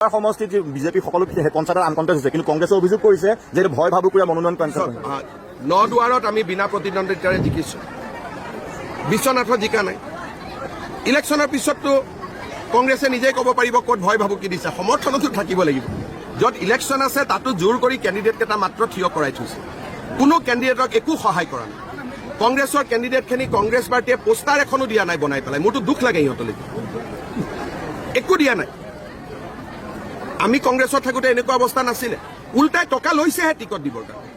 সমষ্টিত বিজেপি সকলো পঞ্চায়তৰ আনকণ্টেষ্ট হৈছে, কিন্তু কংগ্ৰেছে অভিযোগ কৰিছে যে ভয় ভাবুকুৰে মনোনয়ন কেঞ্চেল কৰিছে। নদুৱাৰত আমি বিনা প্ৰতিদ্বন্দ্বিতাৰে জিকিছো, বিশ্বনাথত জিকা নাই। ইলেকশ্যনৰ পিছততো কংগ্ৰেছে নিজেই ক'ব পাৰিব ক'ত ভয় ভাবুকি দিছে, সমৰ্থনতো থাকিব লাগিব। য'ত ইলেকশ্যন আছে তাতো জোৰ কৰি কেণ্ডিডেটকেইটা মাত্ৰ থিয় কৰাই থৈছে, কোনো কেণ্ডিডেটক একো সহায় কৰা নাই। কংগ্ৰেছৰ কেণ্ডিডেটখিনি কংগ্ৰেছ পাৰ্টীয়ে পোষ্টাৰ এখনো দিয়া নাই বনাই পেলাই, মোৰতো দুখ লাগে সিহঁতলৈ, একো দিয়া নাই। আমি কংগ্ৰেছত থাকোঁতে এনেকুৱা অৱস্থা নাছিলে, উল্টাই টকা লৈছেহে টিকট দিবৰ কাৰণে।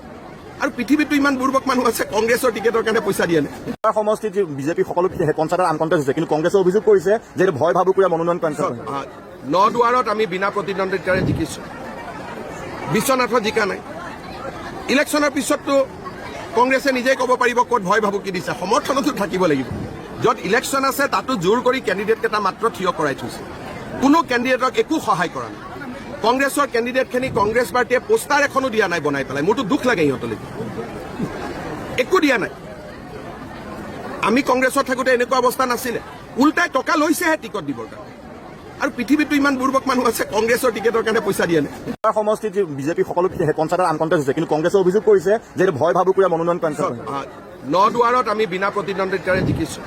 আৰু পৃথিৱীতো ইমান বুৰ্বক মানুহ আছে কংগ্ৰেছৰ টিকেটৰ কাৰণে পইচা দিয়া নাই। সমষ্টিত বিজেপি সকলো পঞ্চায়তৰ আনকণ্টেষ্ট হৈছে, কিন্তু কংগ্ৰেছে অভিযোগ কৰিছে যে ভয় ভাবুকুৰে মনোনয়ন কেঞ্চেল কৰিছে। নদুৱাৰত আমি বিনা প্ৰতিদ্বন্দ্বিতাৰে জিকিছো, বিশ্বনাথত জিকা নাই। ইলেকশ্যনৰ পিছততো কংগ্ৰেছে নিজেই ক'ব পাৰিব ক'ত ভয় ভাবুকি দিছে, সমৰ্থনতো থাকিব লাগিব। য'ত ইলেকশ্যন আছে তাতো জোৰ কৰি কেণ্ডিডেটকেইটা মাত্ৰ থিয় কৰাই থৈছে, কোনো কেণ্ডিডেটক একো সহায় কৰা নাই। কংগ্ৰেছৰ কেণ্ডিডেটখিনি কংগ্ৰেছ পাৰ্টীয়ে পোষ্টাৰ এখনো দিয়া নাই বনাই পেলাই, মোৰতো দুখ লাগে সিহঁতলৈ, একো দিয়া নাই। আমি কংগ্ৰেছত থাকোঁতে এনেকুৱা অৱস্থা নাছিলে, উল্টাই টকা লৈছেহে টিকট দিবৰ কাৰণে। আৰু পৃথিৱীতো ইমান বুৰ্বক মানুহ আছে কংগ্ৰেছৰ টিকেটৰ কাৰণে পইচা দিয়া নাই। সমষ্টিত বিজেপি সকলো পঞ্চায়তৰ আনকণ্টেষ্ট হৈছে, কিন্তু কংগ্ৰেছে অভিযোগ কৰিছে যে ভয় ভাবুকুৰে মনোনয়ন কেঞ্চেল কৰিছে। নদুৱাৰত আমি বিনা প্ৰতিদ্বন্দ্বিতাৰে জিকিছো,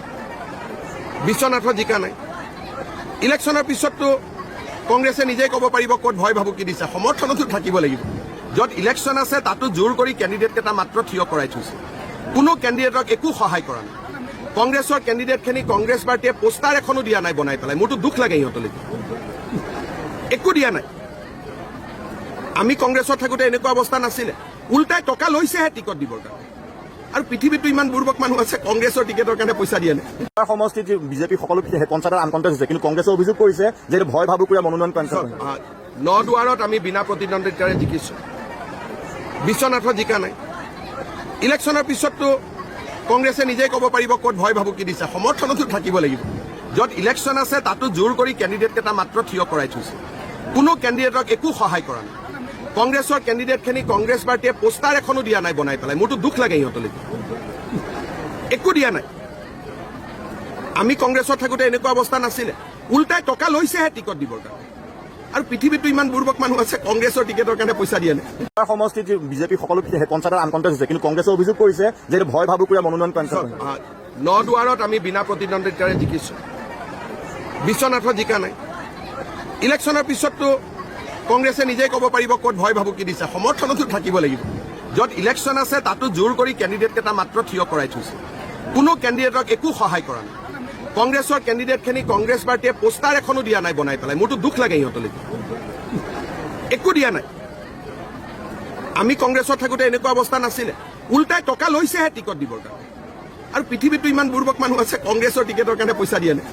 বিশ্বনাথত জিকা নাই। ইলেকশ্যনৰ পিছততো কংগ্ৰেছে নিজেই ক'ব পাৰিব ক'ত ভয় ভাবুকি দিছে, সমৰ্থনতো থাকিব লাগিব। য'ত ইলেকশ্যন আছে তাতো জোৰ কৰি কেণ্ডিডেটকেইটা মাত্ৰ থিয় কৰাই থৈছে, কোনো কেণ্ডিডেটক একো সহায় কৰা নাই। কংগ্ৰেছৰ কেণ্ডিডেটখিনি কংগ্ৰেছ পাৰ্টীয়ে পোষ্টাৰ এখনো দিয়া নাই বনাই পেলাই, মোৰতো দুখ লাগে সিহঁতলৈ, একো দিয়া নাই। আমি কংগ্ৰেছত থাকোঁতে এনেকুৱা অৱস্থা নাছিলে, উল্টাই টকা লৈছেহে টিকট দিবৰ কাৰণে। আৰু পৃথিৱীতো ইমান বুৰ্বক মানুহ আছে কংগ্ৰেছৰ টিকেটৰ কাৰণে পইচা দিয়া নাই। সমষ্টিত বিজেপি সকলো পঞ্চায়তৰ আনকণ্টেষ্ট হৈছে, কিন্তু কংগ্ৰেছে অভিযোগ কৰিছে যে ভয় ভাবুকুৰে মনোনয়ন কেঞ্চেল কৰিছে। নদুৱাৰত আমি বিনা প্ৰতিদ্বন্দ্বিতাৰে জিকিছো, বিশ্বনাথত জিকা নাই। ইলেকশ্যনৰ পিছততো কংগ্ৰেছে নিজেই ক'ব পাৰিব ক'ত ভয় ভাবুকি দিছে, সমৰ্থনতো থাকিব লাগিব। য'ত ইলেকশ্যন আছে তাতো জোৰ কৰি কেণ্ডিডেটকেইটা মাত্ৰ থিয় কৰাই থৈছে, কোনো কেণ্ডিডেটক একো সহায় কৰা নাই। কংগ্ৰেছৰ কেণ্ডিডেটখিনি কংগ্ৰেছ পাৰ্টীয়ে পোষ্টাৰ এখনো দিয়া নাই বনাই পেলাই, মোৰতো দুখ লাগে সিহঁতলৈ, একো দিয়া নাই। আমি কংগ্ৰেছত থাকোঁতে এনেকুৱা অৱস্থা নাছিলে, উল্টাই টকা লৈছেহে টিকট দিবৰ কাৰণে। আৰু পৃথিৱীতো ইমান বুৰ্বক মানুহ আছে কংগ্ৰেছৰ টিকেটৰ কাৰণে পইচা দিয়া নাই। সমষ্টিত বিজেপি সকলো পঞ্চায়তৰ আনকণ্টেষ্ট হৈছে, কিন্তু কংগ্ৰেছে অভিযোগ কৰিছে যে ভয় ভাবুকুৰে মনোনয়ন কেঞ্চেল কৰিছে। নদুৱাৰত আমি বিনা প্ৰতিদ্বন্দ্বিতাৰে জিকিছো, বিশ্বনাথত জিকা নাই। ইলেকশ্যনৰ পিছততো কংগ্ৰেছে নিজেই ক'ব পাৰিব ক'ত ভয় ভাবুকি দিছে, সমৰ্থনতো থাকিব লাগিব। য'ত ইলেকশ্যন আছে তাতো জোৰ কৰি কেণ্ডিডেটকেইটা মাত্ৰ থিয় কৰাই থৈছে, কোনো কেণ্ডিডেটক একো সহায় কৰা নাই। কংগ্ৰেছৰ কেণ্ডিডেটখিনি কংগ্ৰেছ পাৰ্টীয়ে পোষ্টাৰ এখনো দিয়া নাই বনাই পেলাই, মোৰতো দুখ লাগে সিহঁতলৈ, একো দিয়া নাই। আমি কংগ্ৰেছত থাকোঁতে এনেকুৱা অৱস্থা নাছিলে, উল্টাই টকা লৈছেহে টিকট দিবৰ কাৰণে। আৰু পৃথিৱীতো ইমান বুৰ্বক মানুহ আছে কংগ্ৰেছৰ টিকেটৰ কাৰণে পইচা দিয়া নাই।